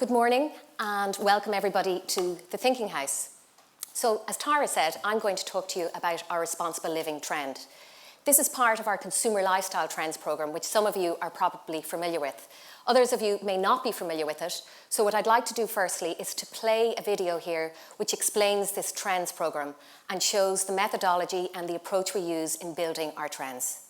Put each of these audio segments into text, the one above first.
Good morning and welcome everybody to the Thinking House. So as Tara said, I'm going to talk to you about our responsible living trend. This is part of our Consumer Lifestyle Trends programme, which some of you are probably familiar with. Others of you may not be familiar with it, so what I'd like to do firstly is to play a video here which explains this trends programme and shows the methodology and the approach we use in building our trends.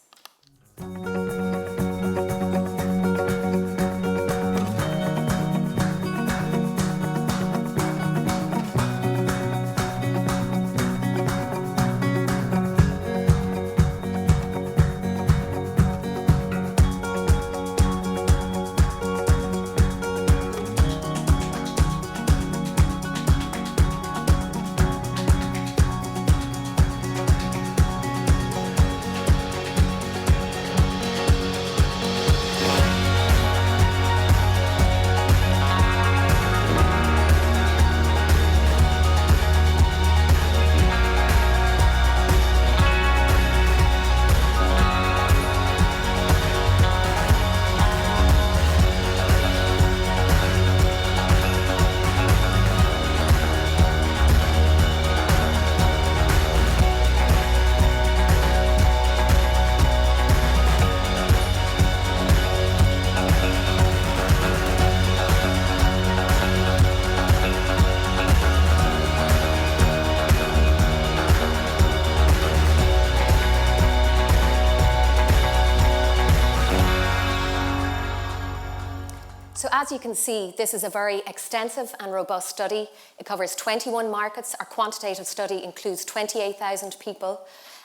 So as you can see, this is a very extensive and robust study. It covers 21 markets. Our quantitative study includes 28,000 people.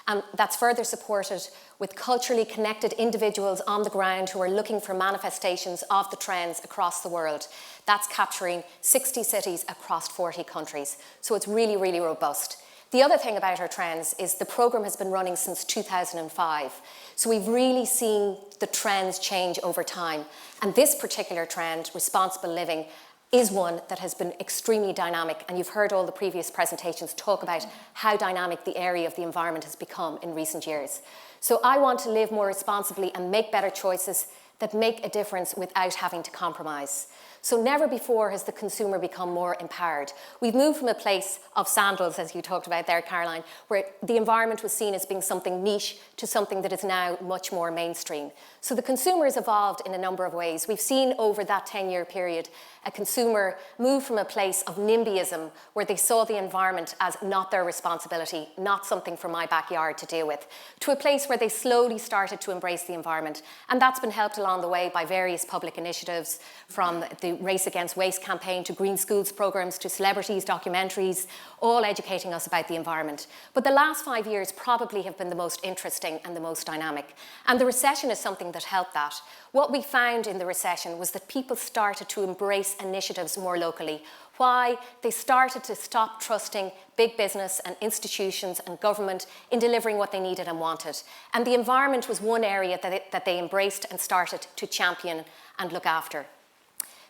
And that's further supported with culturally connected individuals on the ground who are looking for manifestations of the trends across the world. That's capturing 60 cities across 40 countries. So it's really, really robust. The other thing about our trends is the programme has been running since 2005. So we've really seen the trends change over time. And this particular trend, responsible living, is one that has been extremely dynamic. And you've heard all the previous presentations talk about how dynamic the area of the environment has become in recent years. So I want to live more responsibly and make better choices that make a difference without having to compromise. So never before has the consumer become more empowered. We've moved from a place of sandals, as you talked about there, Caroline, where the environment was seen as being something niche to something that is now much more mainstream. So the consumer has evolved in a number of ways. We've seen over that 10-year period a consumer move from a place of NIMBYism, where they saw the environment as not their responsibility, not something for my backyard to deal with, to a place where they slowly started to embrace the environment. And that's been helped along the way by various public initiatives, from the Race Against Waste campaign to Green Schools programs to celebrities, documentaries, all educating us about the environment. But the last 5 years probably have been the most interesting and the most dynamic. And the recession is something that helped that. What we found in the recession was that people started to embrace initiatives more locally. Why? They started to stop trusting big business and institutions and government in delivering what they needed and wanted. And the environment was one area that they embraced and started to champion and look after.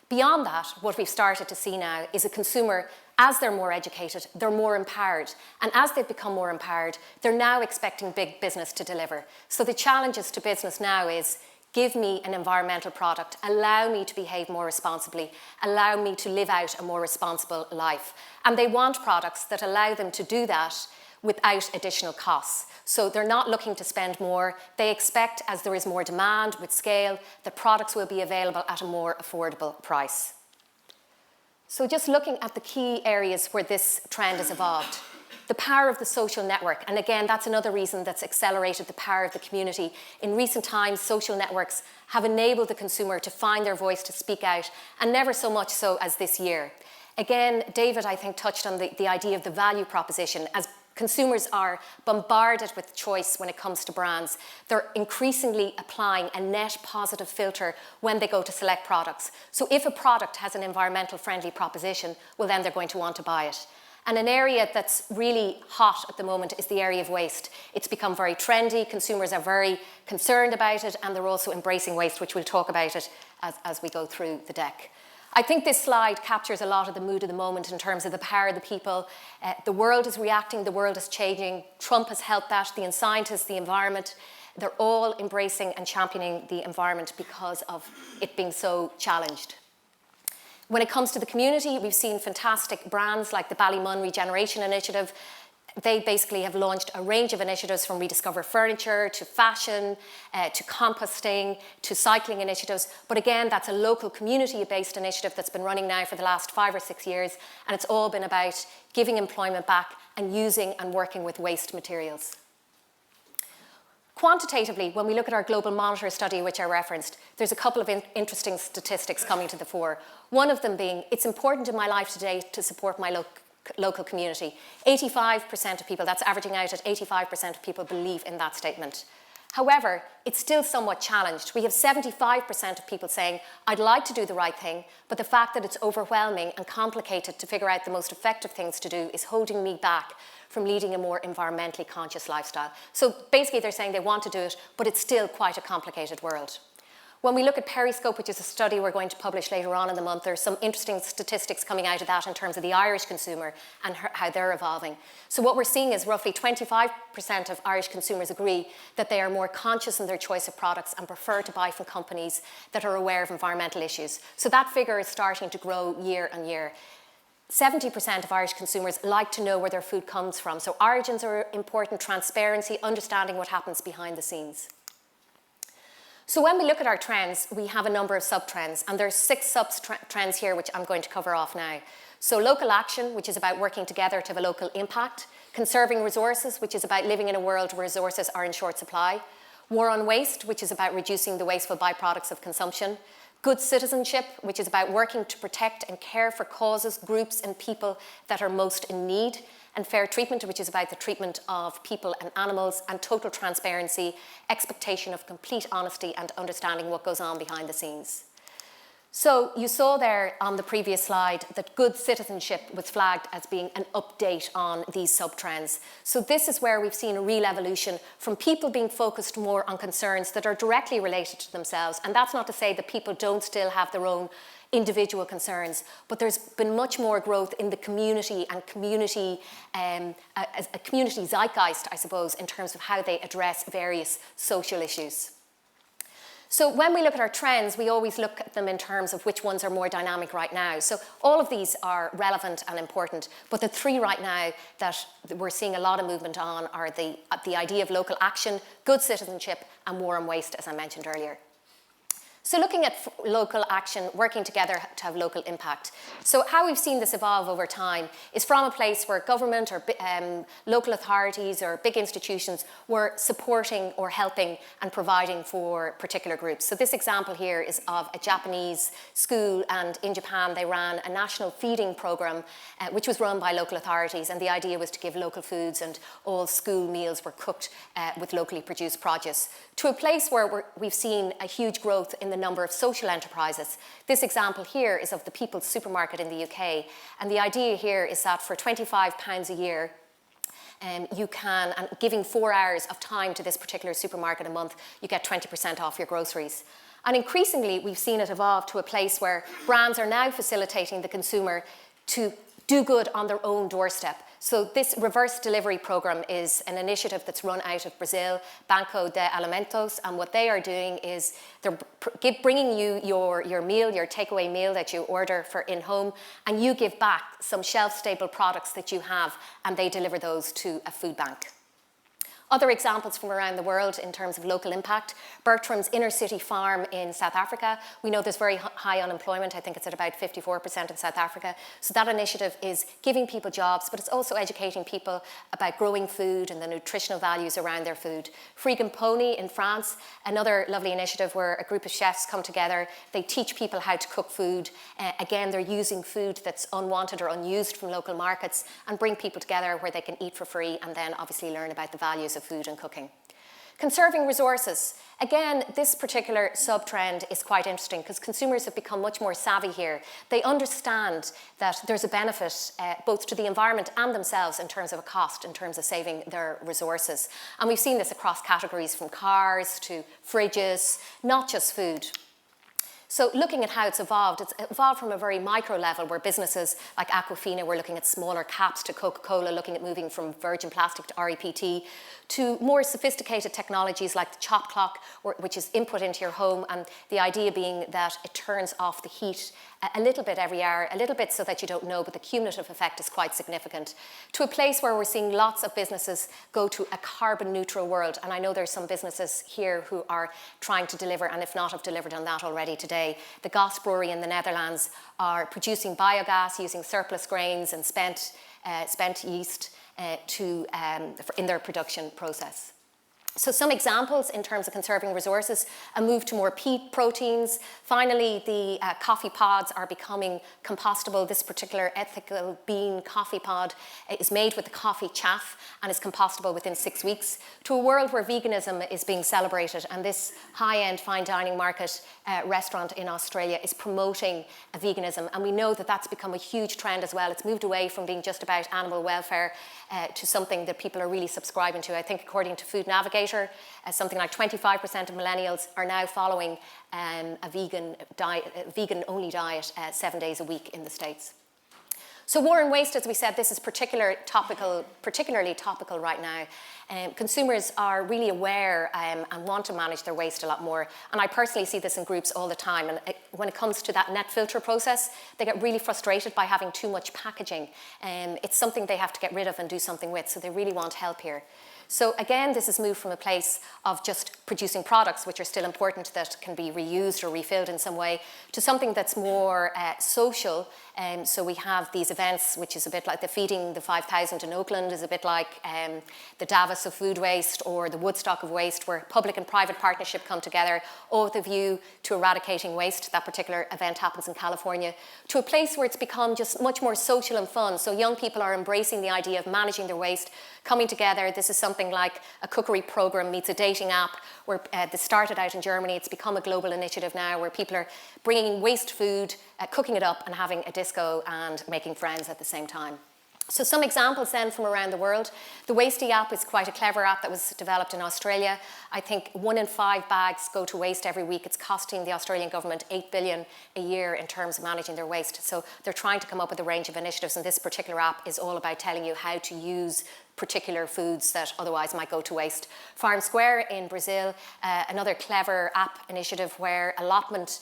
Beyond that, what we've started to see now is a consumer, as they're more educated, they're more empowered. And as they've become more empowered, they're now expecting big business to deliver. So the challenges to business now is, give me an environmental product, allow me to behave more responsibly, allow me to live out a more responsible life. And they want products that allow them to do that without additional costs. So they're not looking to spend more. They expect, as there is more demand with scale, that products will be available at a more affordable price. So just looking at the key areas where this trend has evolved. The power of the social network, and again, that's another reason that's accelerated the power of the community. In recent times, social networks have enabled the consumer to find their voice, to speak out, and never so much so as this year. Again, David, I think, touched on the idea of the value proposition. As consumers are bombarded with choice when it comes to brands, they're increasingly applying a net positive filter when they go to select products. So if a product has an environmental friendly proposition, well, then they're going to want to buy it. And an area that's really hot at the moment is the area of waste. It's become very trendy, consumers are very concerned about it, and they're also embracing waste, which we'll talk about it as we go through the deck. I think this slide captures a lot of the mood of the moment in terms of the power of the people. The world is reacting, the world is changing. Trump has helped that, the scientists, the environment. They're all embracing and championing the environment because of it being so challenged. When it comes to the community, we've seen fantastic brands like the Ballymun Regeneration Initiative. They basically have launched a range of initiatives from rediscover furniture to fashion, to composting, to cycling initiatives. But again, that's a local community-based initiative that's been running now for the last 5 or 6 years, and it's all been about giving employment back and using and working with waste materials. Quantitatively, when we look at our Global Monitor study, which I referenced, there's a couple of interesting statistics coming to the fore. One of them being, it's important in my life today to support my local community. 85% of people, that's averaging out at 85% of people believe in that statement. However, it's still somewhat challenged. We have 75% of people saying, I'd like to do the right thing, but the fact that it's overwhelming and complicated to figure out the most effective things to do is holding me back from leading a more environmentally conscious lifestyle. So basically they're saying they want to do it, but it's still quite a complicated world. When we look at Periscope, which is a study we're going to publish later on in the month, there's some interesting statistics coming out of that in terms of the Irish consumer and how they're evolving. So what we're seeing is roughly 25% of Irish consumers agree that they are more conscious in their choice of products and prefer to buy from companies that are aware of environmental issues. So that figure is starting to grow year on year. 70% of Irish consumers like to know where their food comes from. So origins are important, transparency, understanding what happens behind the scenes. So when we look at our trends, we have a number of sub-trends, and there's 6 sub-trends here which I'm going to cover off now. So local action, which is about working together to have a local impact. Conserving resources, which is about living in a world where resources are in short supply. War on waste, which is about reducing the wasteful byproducts of consumption. Good citizenship, which is about working to protect and care for causes, groups and people that are most in need. And fair treatment, which is about the treatment of people and animals. And total transparency, expectation of complete honesty and understanding what goes on behind the scenes. So you saw there on the previous slide that good citizenship was flagged as being an update on these sub-trends. So this is where we've seen a real evolution from people being focused more on concerns that are directly related to themselves. And that's not to say that people don't still have their own individual concerns, but there's been much more growth in the community and a community zeitgeist, I suppose, in terms of how they address various social issues. So when we look at our trends, we always look at them in terms of which ones are more dynamic right now. So all of these are relevant and important, but the 3 right now that we're seeing a lot of movement on are the idea of local action, good citizenship, and war on waste, as I mentioned earlier. So looking at local action, working together to have local impact. So how we've seen this evolve over time is from a place where government or local authorities or big institutions were supporting or helping and providing for particular groups. So this example here is of a Japanese school, and in Japan they ran a national feeding program which was run by local authorities, and the idea was to give local foods, and all school meals were cooked with locally produced produce, to a place where we've seen a huge growth in the number of social enterprises. This example here is of the People's Supermarket in the UK, and the idea here is that for £25 a year, you can, and giving 4 hours of time to this particular supermarket a month, you get 20% off your groceries. And increasingly, we've seen it evolve to a place where brands are now facilitating the consumer to do good on their own doorstep. So this reverse delivery program is an initiative that's run out of Brazil, Banco de Alimentos, and what they are doing is they're bringing you your meal, your takeaway meal that you order for in-home, and you give back some shelf-stable products that you have, and they deliver those to a food bank. Other examples from around the world in terms of local impact, Bertram's Inner City Farm in South Africa. We know there's very high unemployment. I think it's at about 54% in South Africa. So that initiative is giving people jobs, but it's also educating people about growing food and the nutritional values around their food. Freegan Pony in France, another lovely initiative where a group of chefs come together. They teach people how to cook food. Again, they're using food that's unwanted or unused from local markets and bring people together where they can eat for free and then obviously learn about the values of food and cooking. Conserving resources. Again, this particular sub-trend is quite interesting because consumers have become much more savvy here. They understand that there's a benefit both to the environment and themselves in terms of a cost, in terms of saving their resources. And we've seen this across categories from cars to fridges, not just food. So looking at how it's evolved from a very micro level where businesses like Aquafina were looking at smaller caps, to Coca-Cola looking at moving from virgin plastic to REPT, to more sophisticated technologies like the chop clock, which is input into your home, and the idea being that it turns off the heat a little bit every hour, a little bit so that you don't know, but the cumulative effect is quite significant, to a place where we're seeing lots of businesses go to a carbon neutral world. And I know there's some businesses here who are trying to deliver, and if not, have delivered on that already today. The Gas Brewery in the Netherlands are producing biogas using surplus grains and spent yeast in their production process. So some examples in terms of conserving resources: a move to more peat proteins. Finally, the coffee pods are becoming compostable. This particular ethical bean coffee pod is made with the coffee chaff and is compostable within 6 weeks. To a world where veganism is being celebrated, and this high-end fine dining market restaurant in Australia is promoting veganism, and we know that that's become a huge trend as well. It's moved away from being just about animal welfare to something that people are really subscribing to. I think according to Food Navigator, something like 25% of millennials are now following a vegan-only diet 7 days a week in the States. So war and waste, as we said, this is particularly topical right now. Consumers are really aware and want to manage their waste a lot more. And I personally see this in groups all the time. And when it comes to that net filter process, they get really frustrated by having too much packaging. It's something they have to get rid of and do something with, so they really want help here. So again, this has moved from a place of just producing products, which are still important, that can be reused or refilled in some way, to something that's more social. So we have these events, which is a bit like the Feeding the 5,000 in Oakland, is a bit like the Davos of food waste or the Woodstock of waste, where public and private partnership come together, all with a view to eradicating waste. That particular event happens in California, to a place where it's become just much more social and fun. So young people are embracing the idea of managing their waste, coming together. This is something like a cookery program meets a dating app, where this started out in Germany. It's become a global initiative now, where people are bringing waste food, cooking it up and having a disco and making friends at the same time. So some examples then from around the world. The Wasty app is quite a clever app that was developed in Australia. I think 1 in 5 bags go to waste every week. It's costing the Australian government $8 billion a year in terms of managing their waste. So they're trying to come up with a range of initiatives, and this particular app is all about telling you how to use particular foods that otherwise might go to waste. Farm Square in Brazil, another clever app initiative where allotment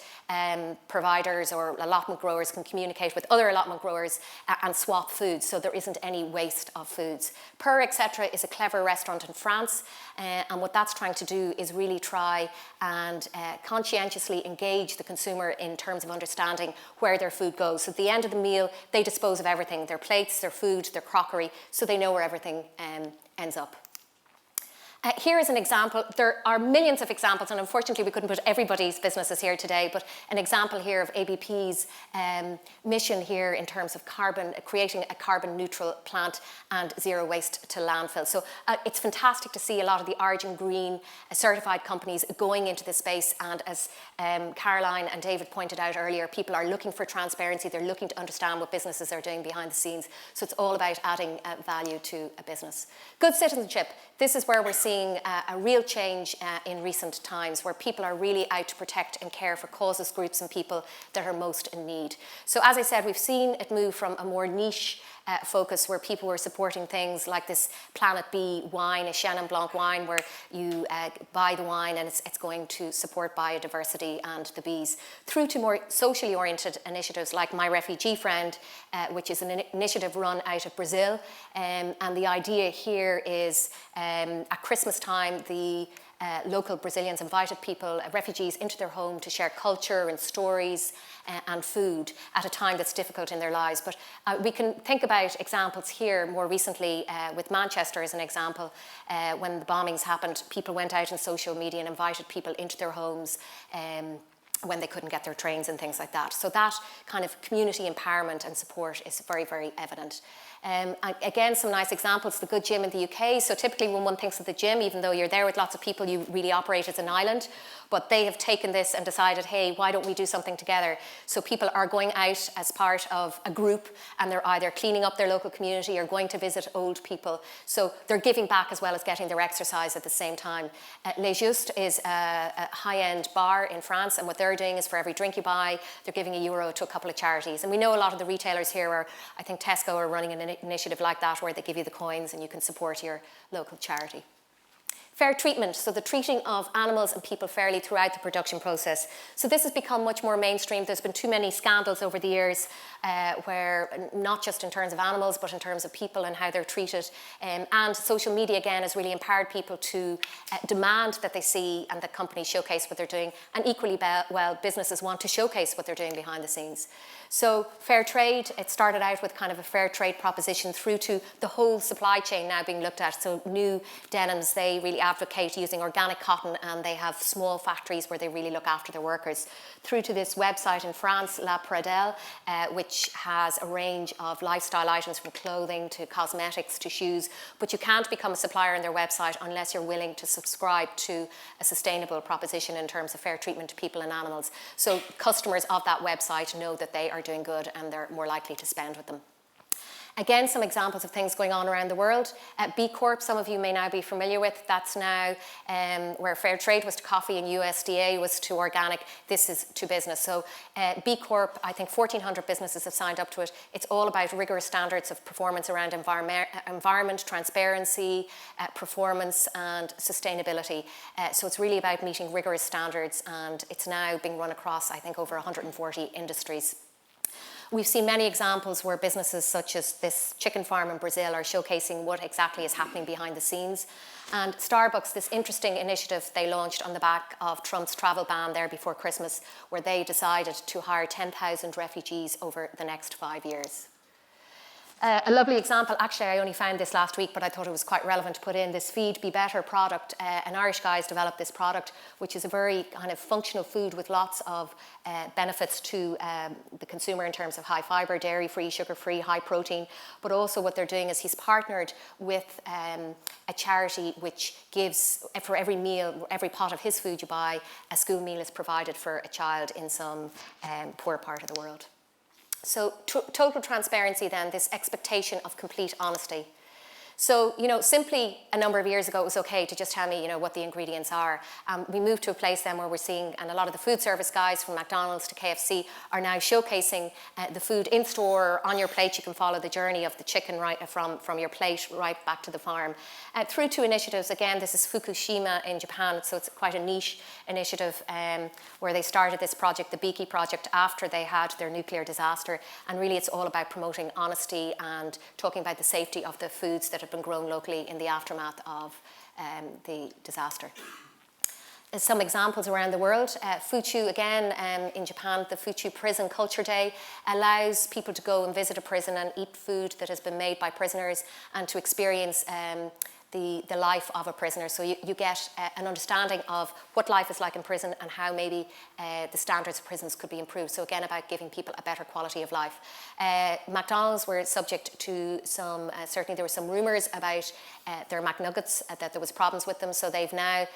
providers or allotment growers can communicate with other allotment growers and swap foods, so there isn't any waste of foods. Purr, etc. is a clever restaurant in France, and what that's trying to do is really try and conscientiously engage the consumer in terms of understanding where their food goes. So at the end of the meal, they dispose of everything: their plates, their food, their crockery, so they know where everything ends up. Here is an example. There are millions of examples, and unfortunately we couldn't put everybody's businesses here today, but an example here of ABP's mission here in terms of creating a carbon neutral plant and zero waste to landfill. So it's fantastic to see a lot of the Origin Green certified companies going into this space, and as Caroline and David pointed out earlier, people are looking for transparency. They're looking to understand what businesses are doing behind the scenes. So it's all about adding value to a business. Good citizenship. This is where we're seeing a real change in recent times, where people are really out to protect and care for causes, groups and people that are most in need. So as I said, we've seen it move from a more niche focus, where people were supporting things like this Planet B wine, a Chenin Blanc wine, where you buy the wine and it's going to support biodiversity and the bees, through to more socially oriented initiatives like My Refugee Friend, which is an initiative run out of Brazil. And the idea here is at Christmas time, the local Brazilians invited people, refugees, into their home to share culture and stories and food at a time that's difficult in their lives. But we can think about examples here more recently with Manchester as an example. When the bombings happened, people went out on social media and invited people into their homes when they couldn't get their trains and things like that. So that kind of community empowerment and support is very, very evident. And again, some nice examples, the Good Gym in the UK. So typically when one thinks of the gym, even though you're there with lots of people, you really operate as an island. But they have taken this and decided, hey, why don't we do something together? So people are going out as part of a group, and they're either cleaning up their local community or going to visit old people. So they're giving back as well as getting their exercise at the same time. Les Justes is a high-end bar in France, and what they're doing is for every drink you buy, they're giving €1 to a couple of charities. And we know a lot of the retailers here are, I think Tesco are running an initiative like that where they give you the coins and you can support your local charity. Fair treatment, so the treating of animals and people fairly throughout the production process. So this has become much more mainstream. There's been too many scandals over the years where not just in terms of animals, but in terms of people and how they're treated. And social media, again, has really empowered people to demand that they see and that companies showcase what they're doing. And equally well, businesses want to showcase what they're doing behind the scenes. So fair trade, it started out with kind of a fair trade proposition through to the whole supply chain now being looked at. So new denims, they really advocate using organic cotton, and they have small factories where they really look after their workers. Through to this website in France, La Pradelle, which has a range of lifestyle items from clothing to cosmetics to shoes, but you can't become a supplier on their website unless you're willing to subscribe to a sustainable proposition in terms of fair treatment to people and animals. So customers of that website know that they are doing good and they're more likely to spend with them. Again, some examples of things going on around the world. B Corp, some of you may now be familiar with. That's now where fair trade was to coffee and USDA was to organic. This is to business. So B Corp, I think 1,400 businesses have signed up to it. It's all about rigorous standards of performance around environment, transparency, performance and sustainability. So it's really about meeting rigorous standards, and it's now being run across, I think, over 140 industries. We've seen many examples where businesses such as this chicken farm in Brazil are showcasing what exactly is happening behind the scenes. And Starbucks, this interesting initiative they launched on the back of Trump's travel ban there before Christmas, where they decided to hire 10,000 refugees over the next 5 years. A lovely example, actually I only found this last week, but I thought it was quite relevant to put in, this Feed Be Better product. An Irish guy has developed this product, which is a very kind of functional food with lots of benefits to the consumer in terms of high fibre, dairy-free, sugar-free, high protein. But also what they're doing is he's partnered with a charity which gives, for every meal, every pot of his food you buy, a school meal is provided for a child in some poor part of the world. So total transparency then, this expectation of complete honesty. So, simply a number of years ago, it was okay to just tell me, what the ingredients are. We moved to a place then where we're seeing, and a lot of the food service guys from McDonald's to KFC are now showcasing the food in store, on your plate. You can follow the journey of the chicken right from your plate right back to the farm. Through to initiatives, again, this is Fukushima in Japan, so it's quite a niche initiative where they started this project, the Binchy project, after they had their nuclear disaster. And really it's all about promoting honesty and talking about the safety of the foods that have been grown locally in the aftermath of the disaster. Some examples around the world. Fuchu, again, in Japan, the Fuchu Prison Culture Day allows people to go and visit a prison and eat food that has been made by prisoners and to experience the life of a prisoner. So you get an understanding of what life is like in prison and how maybe the standards of prisons could be improved. So again, about giving people a better quality of life. McDonald's were subject to some, certainly there were some rumours about their McNuggets, that there was problems with them. So they've now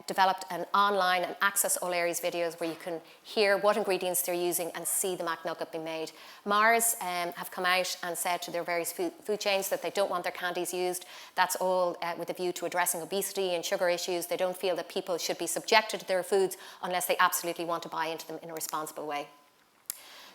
developed an online and access all areas videos where you can hear what ingredients they're using and see the McNugget being made. Mars have come out and said to their various food chains that they don't want their candies used. That's all with a view to addressing obesity and sugar issues. They don't feel that people should be subjected to their foods unless they absolutely want to buy into them in a responsible way.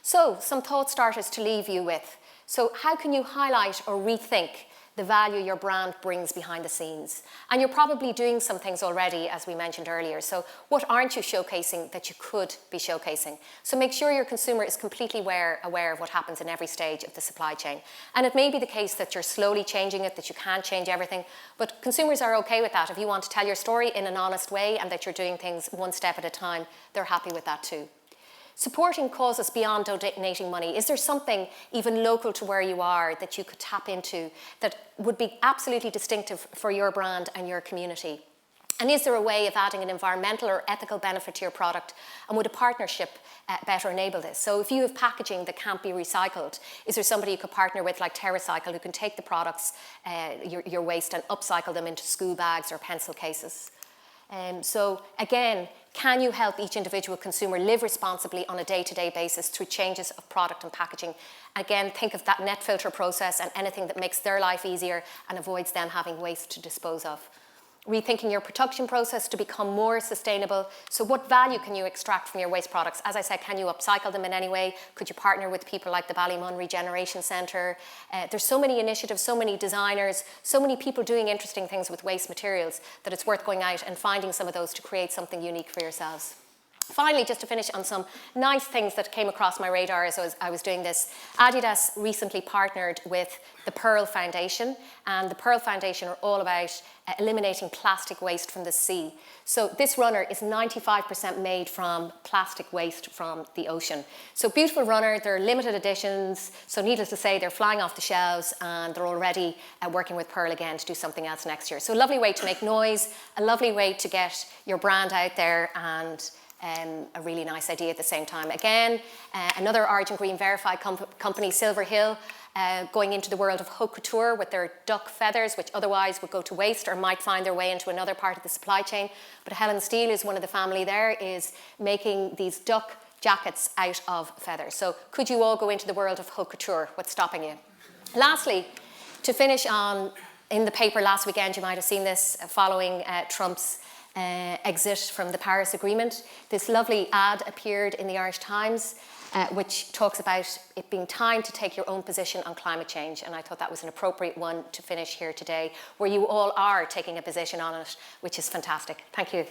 So, some thought starters to leave you with. So, how can you highlight or rethink the value your brand brings behind the scenes? And you're probably doing some things already, as we mentioned earlier. So what aren't you showcasing that you could be showcasing? So make sure your consumer is completely aware of what happens in every stage of the supply chain. And it may be the case that you're slowly changing it, that you can't change everything, but consumers are okay with that. If you want to tell your story in an honest way and that you're doing things one step at a time, they're happy with that too. Supporting causes beyond donating money. Is there something even local to where you are that you could tap into that would be absolutely distinctive for your brand and your community? And is there a way of adding an environmental or ethical benefit to your product? And would a partnership better enable this? So if you have packaging that can't be recycled, is there somebody you could partner with like TerraCycle who can take the products, your waste, and upcycle them into school bags or pencil cases? So again, can you help each individual consumer live responsibly on a day-to-day basis through changes of product and packaging? Again, think of that net filter process and anything that makes their life easier and avoids them having waste to dispose of. Rethinking your production process to become more sustainable. So what value can you extract from your waste products? As I said, can you upcycle them in any way? Could you partner with people like the Ballymun Regeneration Centre? There's so many initiatives, so many designers, so many people doing interesting things with waste materials that it's worth going out and finding some of those to create something unique for yourselves. Finally, just to finish on some nice things that came across my radar as I was doing this, Adidas recently partnered with the Pearl Foundation, and the Pearl Foundation are all about eliminating plastic waste from the sea. So this runner is 95% made from plastic waste from the ocean. So beautiful runner, they're limited editions, so needless to say, they're flying off the shelves and they're already working with Pearl again to do something else next year. So a lovely way to make noise, a lovely way to get your brand out there, and a really nice idea at the same time. Again, another Origin Green verified company, Silver Hill, going into the world of haute couture with their duck feathers, which otherwise would go to waste or might find their way into another part of the supply chain. But Helen Steele is one of the family there, is making these duck jackets out of feathers. So could you all go into the world of haute couture? What's stopping you? Lastly, to finish on, in the paper last weekend, you might have seen this following Trump's exit from the Paris Agreement. This lovely ad appeared in the Irish Times, which talks about it being time to take your own position on climate change. And I thought that was an appropriate one to finish here today, where you all are taking a position on it, which is fantastic. Thank you.